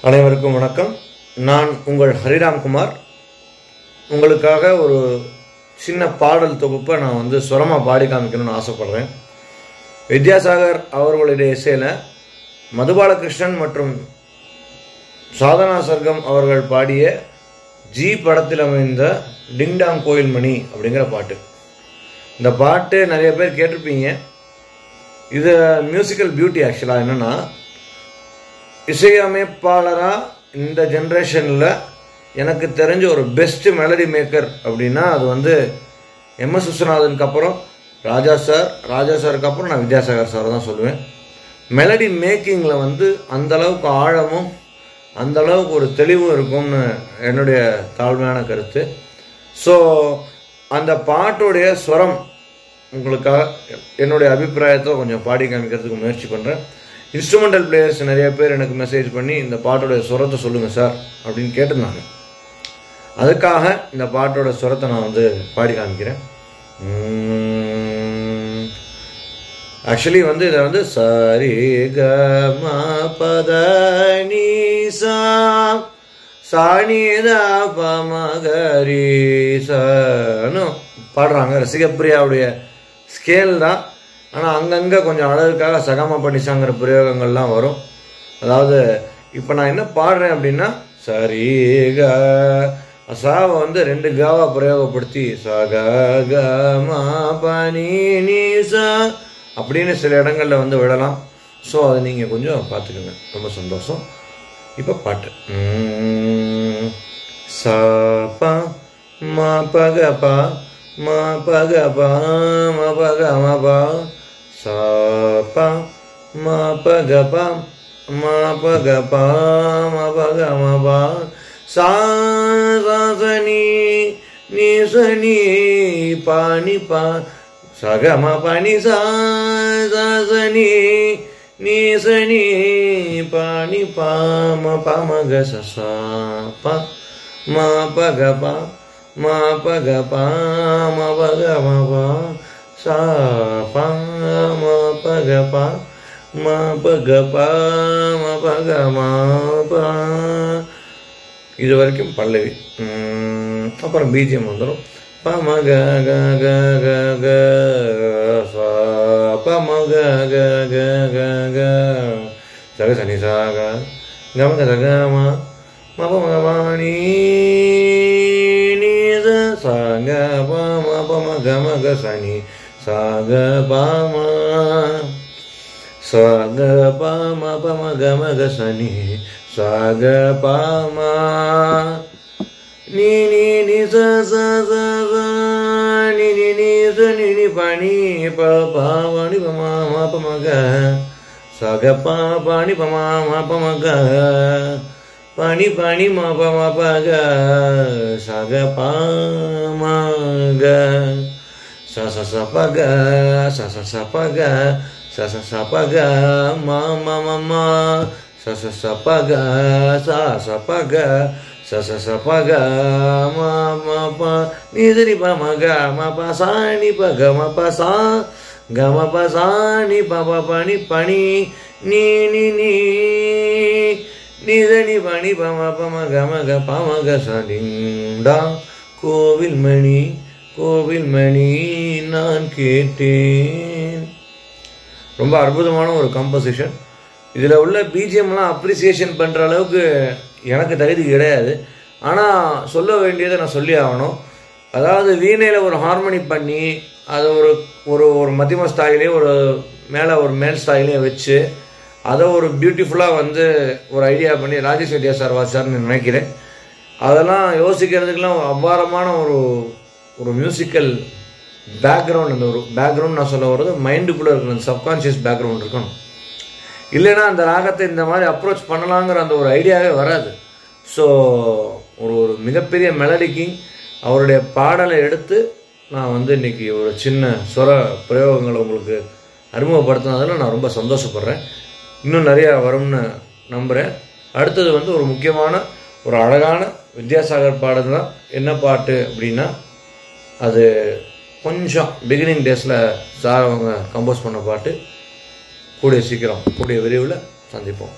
அனைவருக்கும் வணக்கம். நான் உங்கள் ஹரிராம் குமார். உங்களுக்காக ஒரு சின்ன பாடல் தொகுப்பை நான் சுரமாக பாடி காமிக்கணும்னு ஆசைப்படுறேன். வித்யாசாகர் அவர்களுடைய இசையில் மதுபாலகிருஷ்ணன் மற்றும் சாதனா சர்க்கம் அவர்கள் பாடிய ஜி படத்தில் அமைந்த டிங்டாங் கோயில் மணி அப்படிங்கிற பாட்டு. இந்த பாட்டு நிறைய பேர் கேட்டிருப்பீங்க. இது மியூசிக்கல் பியூட்டி. ஆக்சுவலாக என்னென்னா, இசையமைப்பாளராக இந்த ஜென்ரேஷனில் எனக்கு தெரிஞ்ச ஒரு பெஸ்ட் மெலடி மேக்கர் அப்படின்னா அது எம்எஸ் விஸ்வநாதனுக்கு அப்புறம் ராஜா சாருக்கு அப்புறம் நான் வித்யாசாகர் சார் தான் சொல்லுவேன். மெலடி மேக்கிங்கில் அந்தளவுக்கு ஆழமும் அந்தளவுக்கு ஒரு தெளிவும் இருக்கும்னு என்னுடைய தாழ்மையான கருத்து. ஸோ அந்த பாட்டுடைய ஸ்வரம் உங்களுக்காக என்னுடைய அபிப்பிராயத்தை கொஞ்சம் பாடி காமிக்கிறதுக்கு முயற்சி பண்ணுறேன். இன்ஸ்ட்ருமெண்டல் பிளேயர்ஸ் நிறைய பேர் எனக்கு மெசேஜ் பண்ணி இந்த பாட்டோடைய சுரத்தை சொல்லுங்கள் சார் அப்படின்னு கேட்டிருந்தாங்க. அதுக்காக இந்த பாட்டோட சுரத்தை நான் பாடி காமிக்கிறேன். ஆக்சுவலி இதை சரி க ம பத நீ சா சாணி த ப ம க ரி சன்னு பாடுறாங்க. ரசிகப்பிரியாவுடைய ஸ்கேல் தான். ஆனால் அங்கங்கே கொஞ்சம் அழகுக்காக சகம பண்ணிசாங்கிற பிரயோகங்கள்லாம் வரும். அதாவது இப்போ நான் என்ன பாடுறேன் அப்படின்னா, சரி க சாவை 2 காவா பிரயோகப்படுத்தி சக க ம பனி நீ சா அப்படின்னு சில இடங்களில் விடலாம். ஸோ அதை நீங்கள் கொஞ்சம் பார்த்துக்கோங்க. ரொம்ப சந்தோஷம். இப்போ பாட்டு ச ப ம ப க ப ம ப க ப ம ப க ம ப ச ப ம ப க ப ம ப க ப ம ப க ம ப சா ச நீ நீ ச நீ ப நீ ப ச க ம ப நீ சா ச நீ நீ ச நீ ப நீ ப ம ப ம க ச ச ப ம ப க ப ம ப க ப ம ப க ம ப சா ப ம ப க ப ம ப க ப ம ப க ம ப. இது வரைக்கும் பல்லவி. அப்புறம் பிஜிஎம் வந்துடும். ப ம க க க க க சா ப ம க க க க க சக சனி சா க க ம க க ம ம ப ம க ம நீ நீ சா க ப ம ப ம க ம க ச நீ சா க ப ம சா க ப ம ப ம க ம க ச நீ சா க ப ம நீ நீ நீ ச ச ச ச நீ நீ நீ ச நீ நீ ப நீ ப ப ம நீ ப ம ம ப ம க சா க ப ப நீ ப ம ம ப ம க பனி பனி ம ப ம ப க சா க ப ம க ச ச ச ப க ச ச ச ப க ச ச ச ப க ம ம ம ம ச ச ச ப க ச ச ப க ச ச ச ப க ம ம ப நீ சரி ப ம க ம ப சா நீ ப க ம ப சா க ம ப சா நீ ப ப ப நீ பனி நீ நீ நீ நீ சனி பனி ப ம ப ம க ம க ப ம க ச டிங்டா கோவில் மணி கோவில் மணி நான் கேட்டேன். ரொம்ப அற்புதமான ஒரு கம்போசிஷன். இதில் உள்ள பிஜிஎம்லாம் அப்ரிசியேஷன் பண்ணுற அளவுக்கு எனக்கு தகுதி கிடையாது. ஆனால் சொல்ல வேண்டியதை நான் சொல்லி ஆகணும். அதாவது வீணையில் ஒரு ஹார்மோனி பண்ணி அதை ஒரு ஒரு ஒரு மத்தியம ஸ்தாயிலே ஒரு மேலே ஒரு மேல் ஸ்தாயிலே வச்சு அதை ஒரு பியூட்டிஃபுல்லாக ஒரு ஐடியா பண்ணி ராஜேஷ் வித்யா சார் வாச்சார்னு நினைக்கிறேன். அதெல்லாம் யோசிக்கிறதுக்கெல்லாம் அபாரமான ஒரு ஒரு மியூசிக்கல் பேக்ரவுண்ட். அந்த ஒரு பேக்ரவுண்ட் நான் சொல்ல வர்றது மைண்டுக்குள்ளே இருக்கணும். அந்த சப்கான்ஷியஸ் பேக்ரவுண்ட் இருக்கணும். இல்லைன்னா அந்த ராகத்தை இந்த மாதிரி அப்ரோச் பண்ணலாங்கிற அந்த ஒரு ஐடியாவே வராது. ஸோ ஒரு ஒரு மிகப்பெரிய மெலடிக்கு அவருடைய பாடலை எடுத்து நான் இன்னைக்கு ஒரு சின்ன ஸ்வர பிரயோகங்களை உங்களுக்கு அறிமுகப்படுத்தினதில் நான் ரொம்ப சந்தோஷப்படுறேன். இன்னும் நிறையா வரும்னு நம்புகிறேன். அடுத்தது ஒரு முக்கியமான ஒரு அழகான வித்யாசாகர் பாடல் தான். என்ன பாட்டு அப்படின்னா, அது கொஞ்சம் பிகினிங் டேஸில் சார் அவங்க கம்போஸ் பண்ண பாட்டு. கூடிய சீக்கிரம் கூடிய விரைவில் சந்திப்போம்.